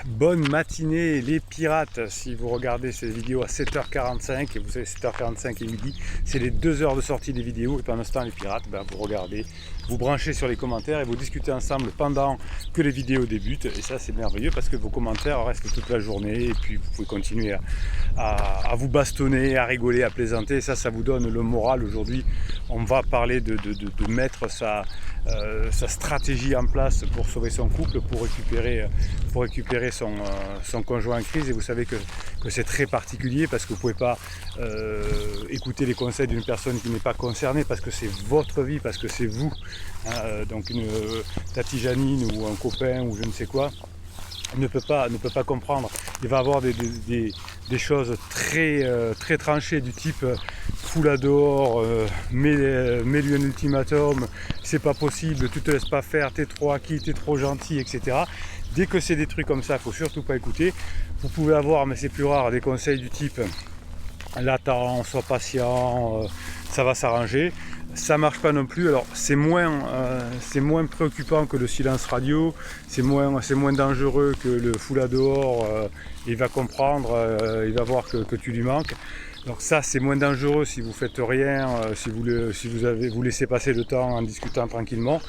Bonne matinée les pirates, si vous regardez ces vidéos à 7h45, et vous savez 7h45 et midi, c'est les 2 heures de sortie des vidéos, et pendant ce temps les pirates, vous regardez, vous branchez sur les commentaires et vous discutez ensemble pendant que les vidéos débutent, et ça c'est merveilleux parce que vos commentaires restent toute la journée, et puis vous pouvez continuer à vous bastonner, à rigoler, à plaisanter, et ça vous donne le moral. Aujourd'hui on va parler de mettre sa stratégie en place pour sauver son couple, pour récupérer son conjoint en crise. Et vous savez que c'est très particulier parce que vous ne pouvez pas écouter les conseils d'une personne qui n'est pas concernée, parce que c'est votre vie, parce que c'est vous, donc une Tati Janine ou un copain ou je ne sais quoi ne peut pas comprendre. Il va avoir des choses très tranchées du type foule dehors, mets-lui un ultimatum, c'est pas possible, tu te laisses pas faire, t'es trop acquis, t'es trop gentil, etc. Dès que c'est des trucs comme ça, il ne faut surtout pas écouter. Vous pouvez avoir, mais c'est plus rare, des conseils du type l'attends, sois patient, ça va s'arranger. Ça marche pas non plus. Alors c'est moins préoccupant que le silence radio, c'est moins dangereux que le foula dehors, il va comprendre, il va voir que tu lui manques. Donc ça c'est moins dangereux si vous faites rien, si vous laissez passer le temps en discutant tranquillement.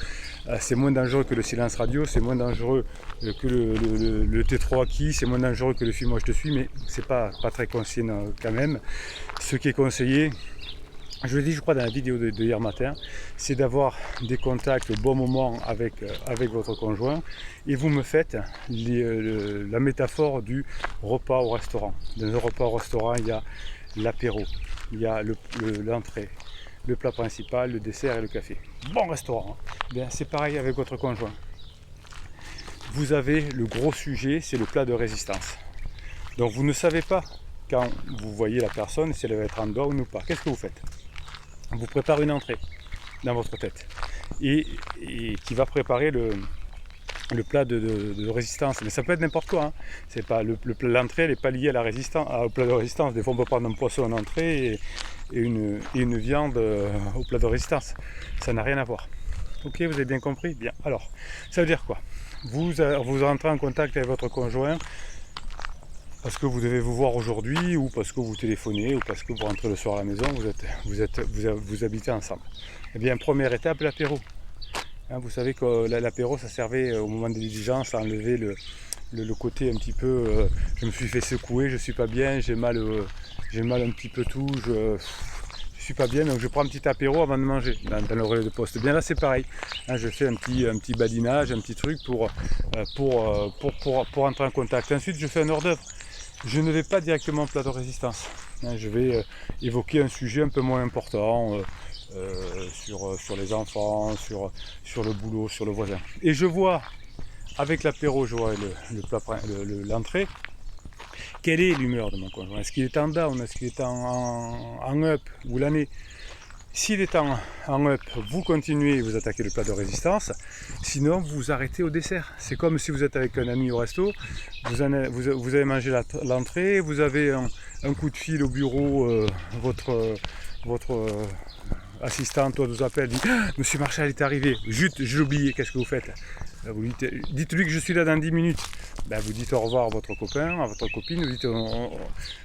C'est moins dangereux que le silence radio, c'est moins dangereux que le t'es trop acquis, c'est moins dangereux que le film moi je te suis, mais c'est pas très conseillé quand même. Ce qui est conseillé, je le dis je crois dans la vidéo de hier matin, c'est d'avoir des contacts au bon moment avec votre conjoint, et vous me faites la métaphore du repas au restaurant. Dans un repas au restaurant, il y a l'apéro, il y a l'entrée, le plat principal, le dessert et le café. Bon restaurant, bien, c'est pareil avec votre conjoint. Vous avez le gros sujet, c'est le plat de résistance. Donc vous ne savez pas quand vous voyez la personne si elle va être en down ou pas. Qu'est-ce que vous faites? Vous préparez une entrée dans votre tête et qui va préparer le plat de résistance. Mais ça peut être n'importe quoi, hein. C'est pas l'entrée, elle n'est pas liée à la résistance, au plat de résistance. Des fois on peut prendre un poisson en entrée et une viande au plat de résistance. Ça n'a rien à voir. Ok, vous avez bien compris? Bien. Alors, ça veut dire quoi? Vous entrez en contact avec votre conjoint parce que vous devez vous voir aujourd'hui, ou parce que vous téléphonez, ou parce que vous rentrez le soir à la maison, vous habitez ensemble. Eh bien, première étape, l'apéro. Hein, vous savez que l'apéro, ça servait au moment des diligences à enlever le côté un petit peu je me suis fait secouer, je suis pas bien, j'ai mal un petit peu tout, je suis pas bien, donc je prends un petit apéro avant de manger dans le relais de poste. Bien là c'est pareil, hein, je fais un petit badinage, un petit truc pour entrer en contact. Ensuite je fais un hors d'œuvre. Je ne vais pas directement au plat de résistance. Hein, je vais évoquer un sujet un peu moins important sur les enfants, sur le boulot, sur le voisin. Et je vois, avec l'apéro, je vois l'entrée, quelle est l'humeur de mon conjoint. Est-ce qu'il est en down? Est-ce qu'il est en up? Vous l'année? S'il est en up, vous continuez, vous attaquez le plat de résistance, sinon vous arrêtez au dessert. C'est comme si vous êtes avec un ami au resto, vous avez mangé l'entrée, vous avez un coup de fil au bureau, votre assistante vous appelle, dit Monsieur Marchal est arrivé, zut, j'ai oublié, qu'est-ce que vous faites? Vous dites-lui que je suis là dans 10 minutes. Vous dites au revoir à votre copain, à votre copine, vous dites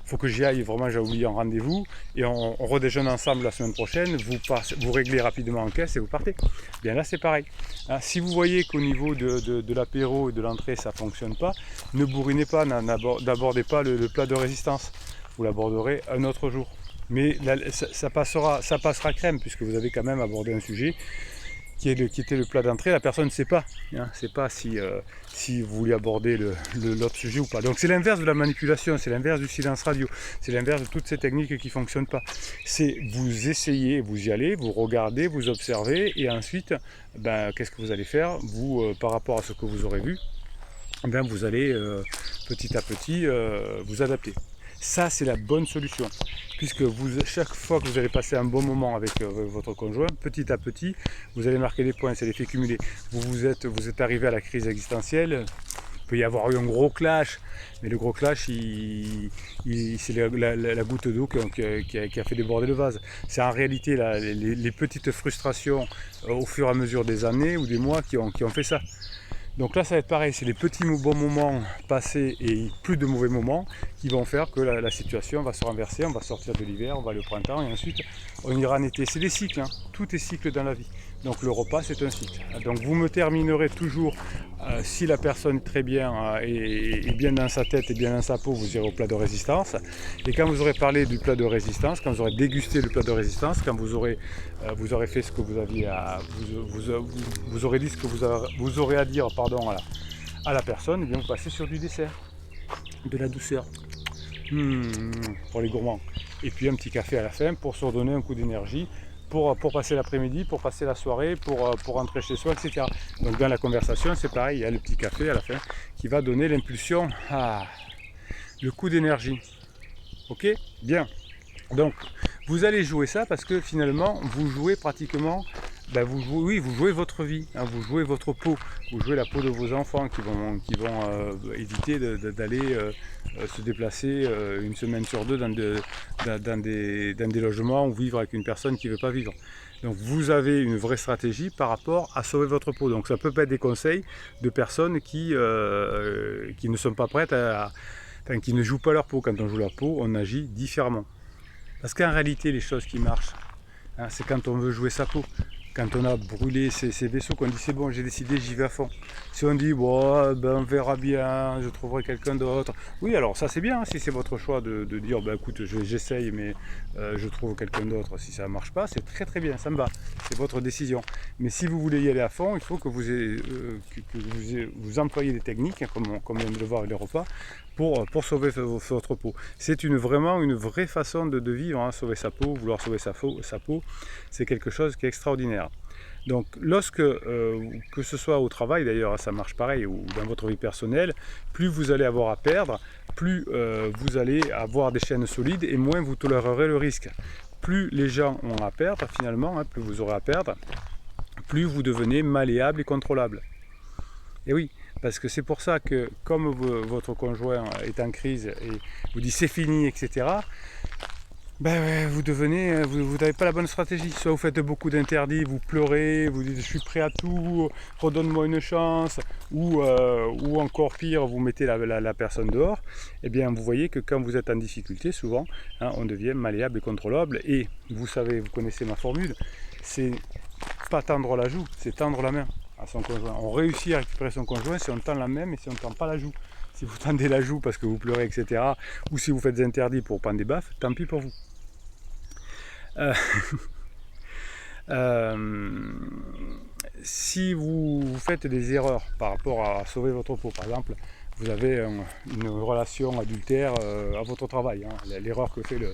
faut que j'y aille, vraiment j'ai oublié un rendez-vous, et on redéjeune ensemble la semaine prochaine, vous réglez rapidement en caisse et vous partez. Bien là c'est pareil. Hein, si vous voyez qu'au niveau de l'apéro et de l'entrée ça ne fonctionne pas, ne bourrinez pas, n'abordez pas le plat de résistance. Vous l'aborderez un autre jour. Mais là, ça passera crème, puisque vous avez quand même abordé un sujet qui était le plat d'entrée. La personne ne sait pas, hein, sait pas si vous voulez aborder l'autre sujet ou pas. Donc c'est l'inverse de la manipulation, c'est l'inverse du silence radio, c'est l'inverse de toutes ces techniques qui ne fonctionnent pas. C'est vous essayez, vous y allez, vous regardez, vous observez, et ensuite, qu'est-ce que vous allez faire? Vous, par rapport à ce que vous aurez vu, vous allez petit à petit vous adapter. Ça, c'est la bonne solution, puisque chaque fois que vous allez passer un bon moment avec votre conjoint, petit à petit, vous allez marquer des points, c'est l'effet cumulé. Vous êtes arrivé à la crise existentielle, il peut y avoir eu un gros clash, mais le gros clash, c'est la goutte d'eau qui a fait déborder le vase. C'est en réalité les petites frustrations au fur et à mesure des années ou des mois qui ont fait ça. Donc là, ça va être pareil, c'est les petits bons moments passés et plus de mauvais moments qui vont faire que la situation va se renverser, on va sortir de l'hiver, on va aller au printemps et ensuite on ira en été. C'est des cycles, hein. Tout est cycle dans la vie. Donc le repas, c'est un cycle. Donc vous me terminerez toujours, si la personne est très bien, est bien dans sa tête et bien dans sa peau, vous irez au plat de résistance. Et quand vous aurez parlé du plat de résistance, quand vous aurez dégusté le plat de résistance, quand vous aurez fait ce que vous aviez à... Vous aurez dit ce que vous aurez à dire, pardon, à la personne, et bien vous passez sur du dessert, de la douceur. Pour les gourmands. Et puis un petit café à la fin pour se redonner un coup d'énergie, pour passer l'après-midi, pour passer la soirée, pour rentrer chez soi, etc. Donc dans la conversation, c'est pareil, il y a le petit café à la fin qui va donner l'impulsion, le coup d'énergie. Ok? Bien. Donc vous allez jouer ça parce que finalement, vous jouez pratiquement... vous jouez votre vie, hein, vous jouez votre peau, vous jouez la peau de vos enfants qui vont éviter d'aller se déplacer une semaine sur deux dans des logements ou vivre avec une personne qui ne veut pas vivre. Donc vous avez une vraie stratégie par rapport à sauver votre peau. Donc ça peut pas être des conseils de personnes qui ne sont pas prêtes qui ne jouent pas leur peau. Quand on joue leur peau, on agit différemment. Parce qu'en réalité, les choses qui marchent, hein, c'est quand on veut jouer sa peau. Quand on a brûlé ses vaisseaux, qu'on dit c'est bon, j'ai décidé, j'y vais à fond. Si on dit bon, on verra bien, je trouverai quelqu'un d'autre. Oui, alors ça c'est bien, hein, si c'est votre choix de dire écoute, j'essaye, mais je trouve quelqu'un d'autre. Si ça ne marche pas, c'est très très bien, ça me va. C'est votre décision. Mais si vous voulez y aller à fond, il faut que vous employiez des techniques, hein, comme on vient de le voir avec les repas, pour sauver votre peau. C'est vraiment une vraie façon de vivre, hein, sauver sa peau, vouloir sauver sa peau, c'est quelque chose qui est extraordinaire. Donc lorsque, que ce soit au travail d'ailleurs, ça marche pareil, ou dans votre vie personnelle, plus vous allez avoir à perdre, plus vous allez avoir des chaînes solides et moins vous tolérerez le risque. Plus les gens ont à perdre finalement, hein, plus vous aurez à perdre, plus vous devenez malléable et contrôlable. Et oui, parce que c'est pour ça que comme votre conjoint est en crise et vous dit c'est fini, etc., vous n'avez pas la bonne stratégie. Soit vous faites beaucoup d'interdits, vous pleurez, vous dites je suis prêt à tout, redonne-moi une chance, ou encore pire, vous mettez la personne dehors. Eh bien vous voyez que quand vous êtes en difficulté, souvent, hein, on devient malléable et contrôlable. Et vous savez, vous connaissez ma formule, c'est pas tendre la joue, c'est tendre la main à son conjoint. On réussit à récupérer son conjoint si on tend la main, mais si on ne tend pas la joue. Si vous tendez la joue parce que vous pleurez, etc., ou si vous faites des interdits pour prendre des baffes, tant pis pour vous. Si vous faites des erreurs par rapport à sauver votre peau, par exemple, vous avez une relation adultère à votre travail, hein, l'erreur que fait le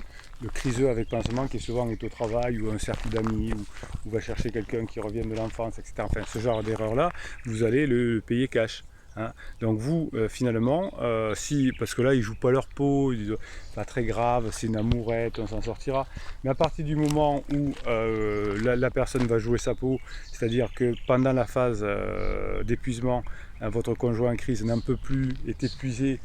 criseux avec pansement qui souvent est au travail ou un cercle d'amis ou va chercher quelqu'un qui revient de l'enfance, etc. Enfin, ce genre d'erreur-là, vous allez le payer cash. Hein. Donc vous, finalement, parce que là, ils ne jouent pas leur peau, ils disent, pas très grave, c'est une amourette, on s'en sortira. Mais à partir du moment où la personne va jouer sa peau, c'est-à-dire que pendant la phase d'épuisement, votre conjoint en crise n'en peut plus, est épuisé,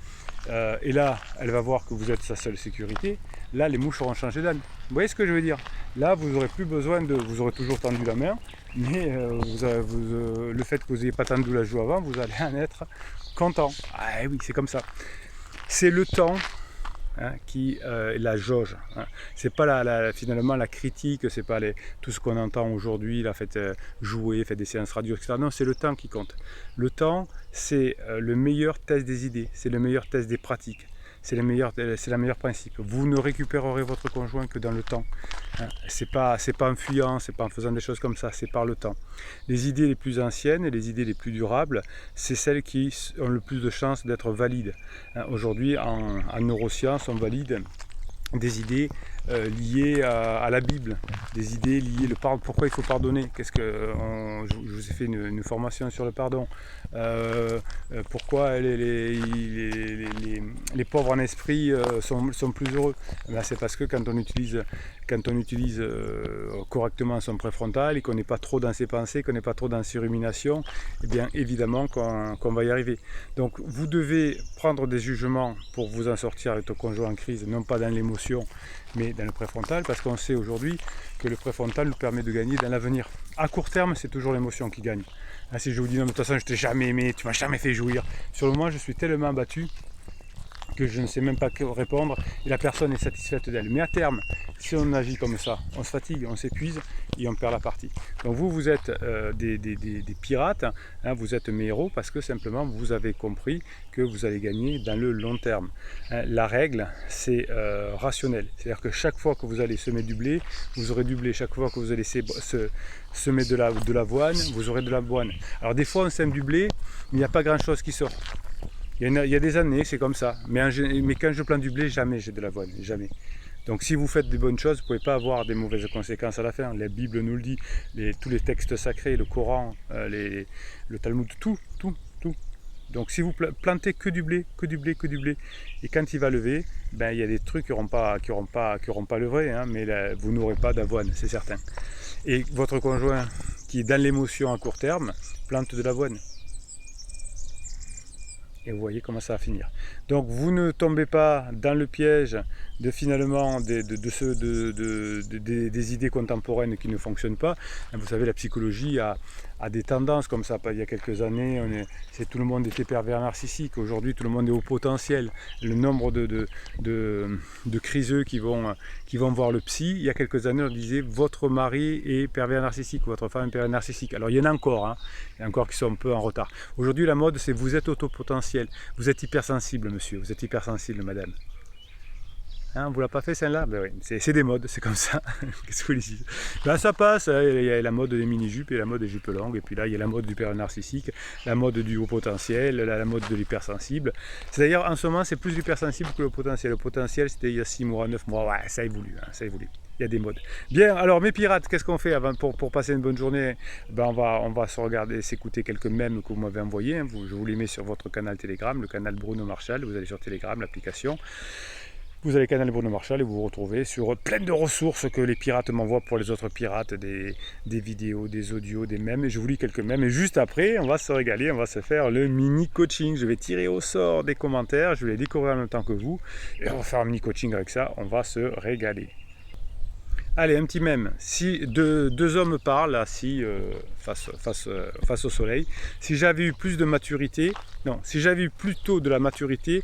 et là, elle va voir que vous êtes sa seule sécurité, là, les mouches auront changé d'âne. Vous voyez ce que je veux dire? Là, vous n'aurez plus besoin vous aurez toujours tendu la main, mais le fait que vous n'ayez pas tendu la joue avant, vous allez en être content. Ah oui, c'est comme ça. C'est le temps, hein, qui est la jauge. Hein. C'est pas finalement la critique, c'est pas tout ce qu'on entend aujourd'hui, faites jouer, faites des séances radio, etc. Non, c'est le temps qui compte. Le temps, c'est le meilleur test des idées, c'est le meilleur test des pratiques. C'est la meilleure principe. Vous ne récupérerez votre conjoint que dans le temps. Hein. C'est pas en fuyant, c'est pas en faisant des choses comme ça, c'est par le temps. Les idées les plus anciennes et les idées les plus durables, c'est celles qui ont le plus de chances d'être valides. Hein. Aujourd'hui, en neurosciences, on valide des idées liées à la Bible, des idées liées pourquoi il faut pardonner, je vous ai fait une formation sur le pardon, pourquoi les pauvres en esprit sont plus heureux. C'est parce que quand on utilise correctement son préfrontal et qu'on n'est pas trop dans ses pensées, qu'on n'est pas trop dans ses ruminations, eh bien évidemment qu'on va y arriver. Donc vous devez prendre des jugements pour vous en sortir avec ton conjoint en crise, non pas dans l'émotion, mais dans le préfrontal parce qu'on sait aujourd'hui que le préfrontal nous permet de gagner dans l'avenir. À court terme, c'est toujours l'émotion qui gagne. Si je vous dis non, mais de toute façon, je t'ai jamais aimé, tu m'as jamais fait jouir. Sur le moment, je suis tellement abattu que je ne sais même pas répondre et la personne est satisfaite d'elle. Mais à terme, si on agit comme ça, on se fatigue, on s'épuise et on perd la partie. Donc vous êtes des pirates, hein, vous êtes mes héros parce que simplement vous avez compris que vous allez gagner dans le long terme. Hein, la règle, c'est rationnel. C'est-à-dire que chaque fois que vous allez semer du blé, vous aurez du blé. Chaque fois que vous allez semer de l'avoine, vous aurez de l'avoine. Alors des fois on sème du blé, il n'y a pas grand-chose qui sort. Il y a des années, c'est comme ça. Mais quand je plante du blé, jamais j'ai de l'avoine, jamais. Donc si vous faites des bonnes choses, vous ne pouvez pas avoir des mauvaises conséquences à la fin. La Bible nous le dit, tous les textes sacrés, le Coran, le Talmud, tout. Donc si vous plantez que du blé, et quand il va lever, ben, il y a des trucs qui n'auront pas levé, hein, mais là, vous n'aurez pas d'avoine, c'est certain. Et votre conjoint, qui est dans l'émotion à court terme, plante de l'avoine. Et vous voyez comment ça va finir. Donc vous ne tombez pas dans le piège de finalement des idées contemporaines qui ne fonctionnent pas. Vous savez, la psychologie a des tendances comme ça. Il y a quelques années, tout le monde était pervers narcissique. Aujourd'hui, tout le monde est au potentiel. Le nombre de criseux qui vont voir le psy, il y a quelques années, on disait votre mari est pervers narcissique, votre femme est pervers narcissique. Alors il y en a encore, hein. Il y en a encore qui sont un peu en retard. Aujourd'hui, la mode, c'est vous êtes autopotentiel. Vous êtes hypersensible, monsieur. Vous êtes hypersensible, madame. Hein, on ne vous l'a pas fait celle-là? Ben oui, c'est des modes, c'est comme ça. Qu'est-ce que vous voulez dire? Ben, ça passe, il y a la mode des mini-jupes et la mode des jupes longues, et puis là il y a la mode du pervers narcissique, la mode du haut potentiel, la mode de l'hypersensible. C'est d'ailleurs en ce moment c'est plus l'hypersensible que le potentiel. Le potentiel c'était il y a 6 mois, 9 mois, ouais, ça évolue, hein, ça évolue. Il y a des modes. Bien, alors mes pirates, qu'est-ce qu'on fait pour passer une bonne journée? Ben, on va se regarder, s'écouter quelques mèmes que vous m'avez envoyés. Hein. Je vous les mets sur votre canal Telegram, le canal Bruno Marchal. Vous allez sur Telegram, l'application. Vous allez canal Bruno Marchal et vous vous retrouvez sur plein de ressources que les pirates m'envoient pour les autres pirates, des vidéos, des audios, des mèmes. Et je vous lis quelques mèmes. Et juste après, on va se régaler, on va se faire le mini coaching. Je vais tirer au sort des commentaires, je vais les découvrir en même temps que vous. Et on va faire un mini coaching avec ça, on va se régaler. Allez, un petit mème. Si deux hommes parlent assis face au soleil, si j'avais eu plus de maturité, si j'avais eu plus tôt de la maturité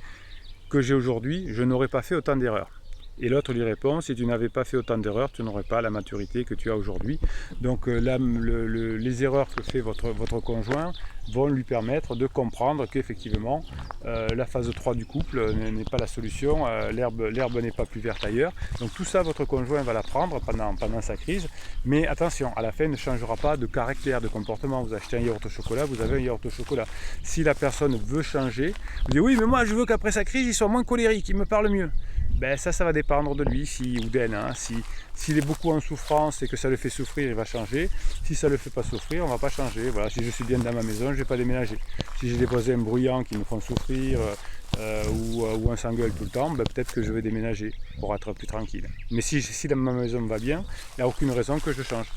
que j'ai aujourd'hui, je n'aurais pas fait autant d'erreurs. Et l'autre lui répond, si tu n'avais pas fait autant d'erreurs, tu n'aurais pas la maturité que tu as aujourd'hui. Donc là, les erreurs que fait votre conjoint vont lui permettre de comprendre qu'effectivement, la phase 3 du couple n'est pas la solution, l'herbe n'est pas plus verte ailleurs. Donc tout ça, votre conjoint va l'apprendre pendant sa crise. Mais attention, à la fin, il ne changera pas de caractère, de comportement. Vous achetez un yaourt au chocolat, vous avez un yaourt au chocolat. Si la personne veut changer, vous dites oui, mais moi je veux qu'après sa crise, il soit moins colérique, il me parle mieux. Ben ça va dépendre de lui ou d'elle. Hein. S'il est beaucoup en souffrance et que ça le fait souffrir, il va changer. Si ça ne le fait pas souffrir, on ne va pas changer. Voilà, si je suis bien dans ma maison, je ne vais pas déménager. Si j'ai des voisins bruyants qui me font souffrir ou on s'engueule tout le temps, ben peut-être que je vais déménager pour être plus tranquille. Mais si dans ma maison va bien, il n'y a aucune raison que je change.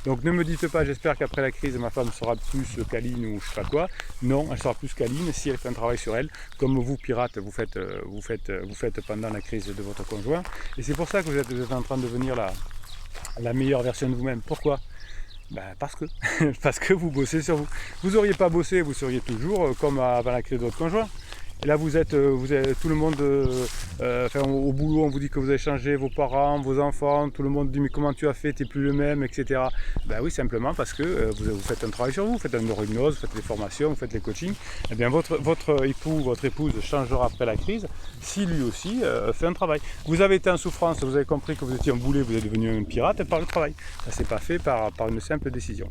Donc ne me dites pas, j'espère qu'après la crise, ma femme sera plus câline ou je sais pas quoi. Non, elle sera plus câline si elle fait un travail sur elle, comme vous, pirates, vous faites pendant la crise de votre conjoint. Et c'est pour ça que vous êtes en train de devenir la meilleure version de vous-même. Pourquoi? Parce que vous bossez sur vous. Vous n'auriez pas bossé, vous seriez toujours comme avant la crise de votre conjoint. Et là, vous êtes tout le monde, au boulot, on vous dit que vous avez changé vos parents, vos enfants, tout le monde dit mais comment tu as fait, t'es plus le même, etc. Ben oui, simplement parce que vous faites un travail sur vous, vous faites une neurohypnose, vous faites des formations, vous faites les coachings. Eh bien, votre époux, votre épouse changera après la crise si lui aussi fait un travail. Vous avez été en souffrance, vous avez compris que vous étiez un boulet, vous êtes devenu un pirate par le travail. Ça ne s'est pas fait par une simple décision.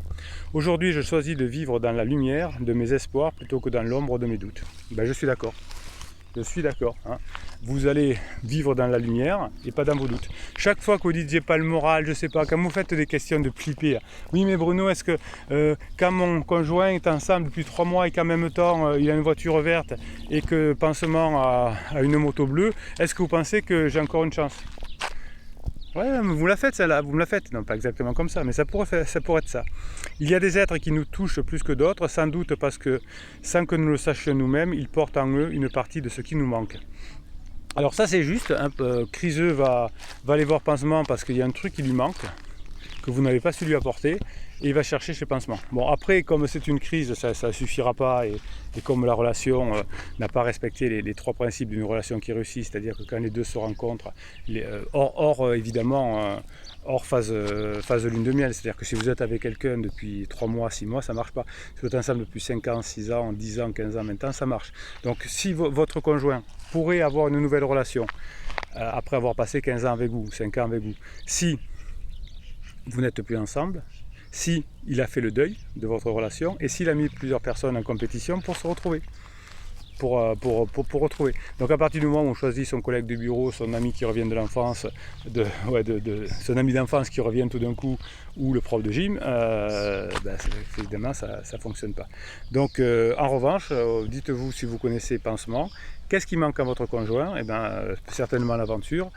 Aujourd'hui, je choisis de vivre dans la lumière de mes espoirs plutôt que dans l'ombre de mes doutes. Ben, je suis d'accord. Je suis d'accord. Hein. Vous allez vivre dans la lumière et pas dans vos doutes. Chaque fois que vous dites j'ai pas le moral, je sais pas, quand vous faites des questions de flipper, oui mais Bruno, est-ce que quand mon conjoint est ensemble depuis 3 mois et qu'en même temps il a une voiture verte et que pansement à une moto bleue, est-ce que vous pensez que j'ai encore une chance? Ouais, vous me la faites celle-là, vous me la faites. Non, pas exactement comme ça, mais ça pourrait être ça. Il y a des êtres qui nous touchent plus que d'autres, sans doute parce que, sans que nous le sachions nous-mêmes, ils portent en eux une partie de ce qui nous manque. Alors ça c'est juste, hein, Criseux va aller voir Pansement parce qu'il y a un truc qui lui manque, que vous n'avez pas su lui apporter, et il va chercher chez Pansement. Bon après, comme c'est une crise, ça ne suffira pas, et comme la relation n'a pas respecté les 3 principes d'une relation qui réussit, c'est-à-dire que quand les deux se rencontrent, évidemment, hors phase de lune de miel, c'est-à-dire que si vous êtes avec quelqu'un depuis 3 mois, 6 mois, ça ne marche pas. Si vous êtes ensemble depuis 5 ans, 6 ans, 10 ans, 15 ans, maintenant, ça marche. Donc si votre conjoint pourrait avoir une nouvelle relation, après avoir passé 15 ans avec vous, 5 ans avec vous, si vous n'êtes plus ensemble, si il a fait le deuil de votre relation et s'il a mis plusieurs personnes en compétition pour se retrouver. Pour retrouver. Donc à partir du moment où on choisit son collègue de bureau, son ami qui revient de l'enfance, son ami d'enfance qui revient tout d'un coup, ou le prof de gym, évidemment ça ne fonctionne pas. Donc en revanche, dites-vous si vous connaissez Pansement, qu'est-ce qui manque à votre conjoint? Certainement l'aventure,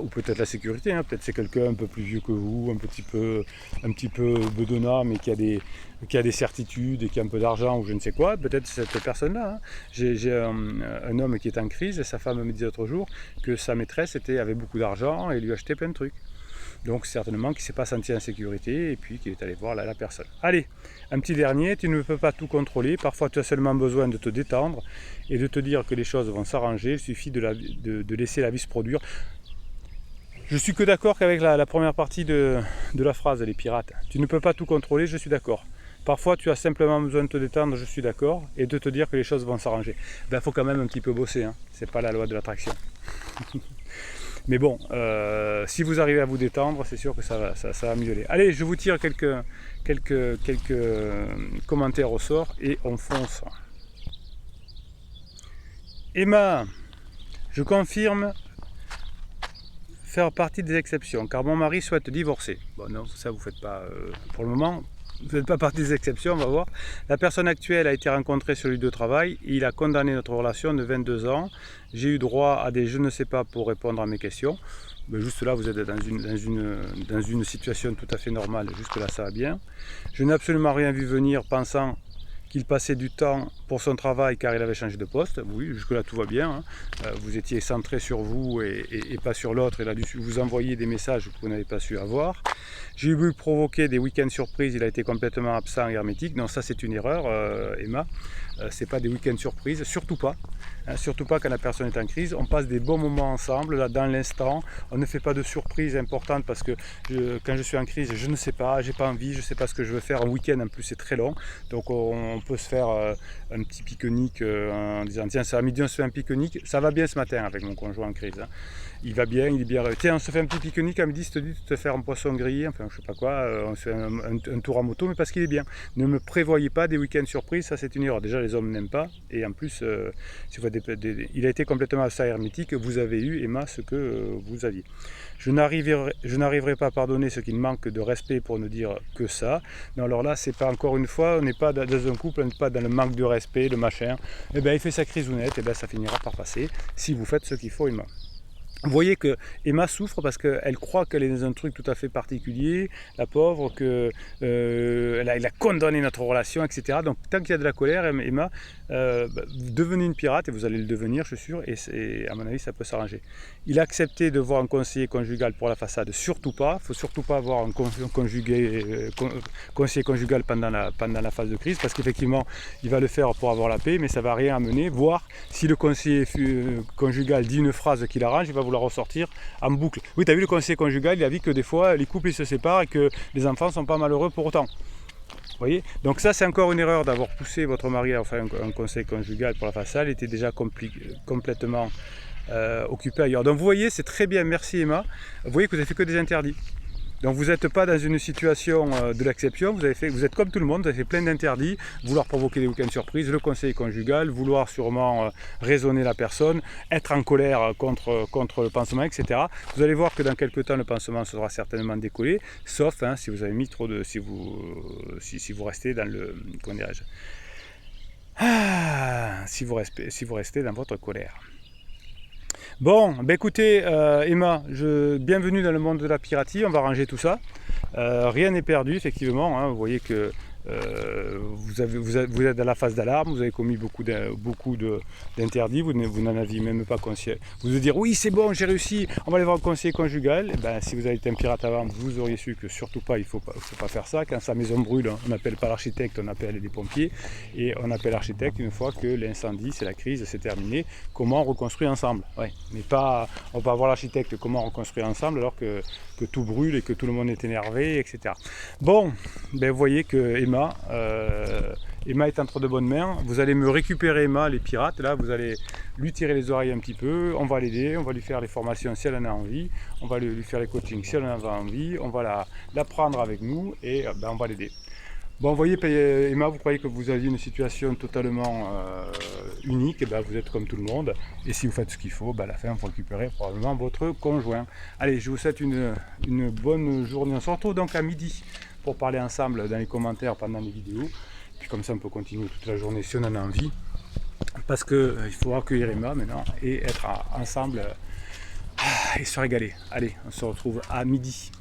ou peut-être la sécurité, hein. Peut-être c'est quelqu'un un peu plus vieux que vous, un petit peu bedonnant, mais qui a des certitudes et qui a un peu d'argent ou je ne sais quoi. Peut-être cette personne-là, hein. J'ai un homme qui est en crise et sa femme me disait l'autre jour que sa maîtresse avait beaucoup d'argent et lui achetait plein de trucs. Donc certainement qu'il ne s'est pas senti en sécurité et puis qu'il est allé voir la personne. Allez, un petit dernier, tu ne peux pas tout contrôler, parfois tu as seulement besoin de te détendre et de te dire que les choses vont s'arranger, il suffit de laisser la vie se produire. Je suis que d'accord qu'avec la première partie de la phrase, les pirates. Tu ne peux pas tout contrôler, je suis d'accord. Parfois, tu as simplement besoin de te détendre, je suis d'accord, et de te dire que les choses vont s'arranger. Il faut quand même un petit peu bosser, hein. C'est pas la loi de l'attraction. Mais bon, si vous arrivez à vous détendre, c'est sûr que ça va mieux aller. Allez, je vous tire quelques commentaires au sort et on fonce. Emma, je confirme faire partie des exceptions, car mon mari souhaite divorcer. Bon non, ça vous faites pas pour le moment. Vous n'êtes pas partie des exceptions, on va voir. La personne actuelle a été rencontrée sur le lieu de travail. Il a condamné notre relation de 22 ans. J'ai eu droit à des je ne sais pas pour répondre à mes questions. Mais juste là, vous êtes dans une situation tout à fait normale. Jusque là, ça va bien. Je n'ai absolument rien vu venir pensant qu'il passait du temps pour son travail car il avait changé de poste. Oui, jusque-là tout va bien, hein. Vous étiez centré sur vous et pas sur l'autre. Il a dû vous envoyer des messages que vous n'avez pas su avoir. J'ai eu provoquer des week-ends surprises, il a été complètement absent et hermétique. Non, ça c'est une erreur, Emma. C'est pas des week-ends surprises, surtout pas. Surtout pas quand la personne est en crise. On passe des bons moments ensemble, là, dans l'instant. On ne fait pas de surprises importantes parce que quand je suis en crise, je ne sais pas, j'ai pas envie, je ne sais pas ce que je veux faire. Un week-end en plus c'est très long, donc on peut se faire un petit pique-nique en disant tiens, c'est à midi on se fait un pique-nique. Ça va bien ce matin avec mon conjoint en crise, hein. Il va bien, il est bien. Tiens, on se fait un petit pique-nique à midi, je te dis de te faire un poisson grillé, enfin je sais pas quoi, on se fait un tour en moto, mais parce qu'il est bien. Ne me prévoyez pas des week-ends surprises, ça c'est une erreur. Déjà les hommes n'aiment pas, et en plus, si vous il a été complètement absent hermétique, vous avez eu, Emma, ce que vous aviez. Je n'arriverai pas à pardonner ce qui manque de respect pour ne dire que ça. Non, alors là, c'est pas encore une fois, on n'est pas dans un couple, on n'est pas dans le manque de respect, le machin. Eh bien, il fait sa crisounette, et bien ça finira par passer si vous faites ce qu'il faut, Emma. Vous voyez que Emma souffre parce qu'elle croit qu'elle est dans un truc tout à fait particulier, la pauvre, elle a condamné notre relation, etc. Donc tant qu'il y a de la colère, Emma, devenez une pirate, et vous allez le devenir, je suis sûr, et à mon avis ça peut s'arranger. Il a accepté de voir un conseiller conjugal pour la façade, surtout pas. Il ne faut surtout pas avoir un conseiller conjugal pendant la phase de crise, parce qu'effectivement il va le faire pour avoir la paix, mais ça ne va rien amener. Voir si le conseiller conjugal dit une phrase qui l'arrange, il va vous la ressortir en boucle. Oui, tu as vu, le conseiller conjugal, il a vu que des fois les couples ils se séparent et que les enfants ne sont pas malheureux pour autant. Vous voyez, donc ça c'est encore une erreur d'avoir poussé votre mari à faire un conseil conjugal pour la façade. Il était déjà complètement occupé ailleurs. Donc vous voyez, c'est très bien, merci Emma. Vous voyez que vous n'avez fait que des interdits. Donc vous n'êtes pas dans une situation de l'exception, vous êtes comme tout le monde, vous avez fait plein d'interdits, vouloir provoquer des week-ends surprises, le conseil conjugal, vouloir sûrement raisonner la personne, être en colère contre le pansement, etc. Vous allez voir que dans quelques temps le pansement sera certainement décollé, sauf si vous avez mis trop de... si vous restez dans le... comment dirais-je, si vous restez dans votre colère. Bon, ben écoutez, Emma, bienvenue dans le monde de la piraterie, on va ranger tout ça. Rien n'est perdu, effectivement, hein, vous voyez que vous êtes à la phase d'alarme, vous avez commis beaucoup d'interdits, vous n'en aviez même pas conscience. Vous vous dire oui c'est bon, j'ai réussi, on va aller voir le conseiller conjugal. Et ben, si vous avez été un pirate avant, vous auriez su que surtout pas, il faut pas faire ça. Quand sa maison brûle, on n'appelle pas l'architecte, on appelle les pompiers. Et on appelle l'architecte une fois que l'incendie, c'est la crise, c'est terminé. Comment on reconstruit ensemble, ouais. Mais pas, on va voir l'architecte comment reconstruire ensemble alors que tout brûle et que tout le monde est énervé, etc. Bon, ben vous voyez que Emma est entre de bonnes mains. Vous allez me récupérer Emma, les pirates. Là, vous allez lui tirer les oreilles un petit peu. On va l'aider, on va lui faire les formations si elle en a envie. On va lui faire les coachings si elle en a envie. On va la prendre avec nous et ben, on va l'aider. Bon, vous voyez, Emma, vous croyez que vous aviez une situation totalement unique, et ben, vous êtes comme tout le monde. Et si vous faites ce qu'il faut, ben, à la fin, vous récupérez probablement votre conjoint. Allez, je vous souhaite une bonne journée. On se retrouve donc à midi pour parler ensemble dans les commentaires pendant les vidéos. Puis comme ça, on peut continuer toute la journée si on en a envie. Parce qu'il faut accueillir Emma maintenant et être ensemble et se régaler. Allez, on se retrouve à midi.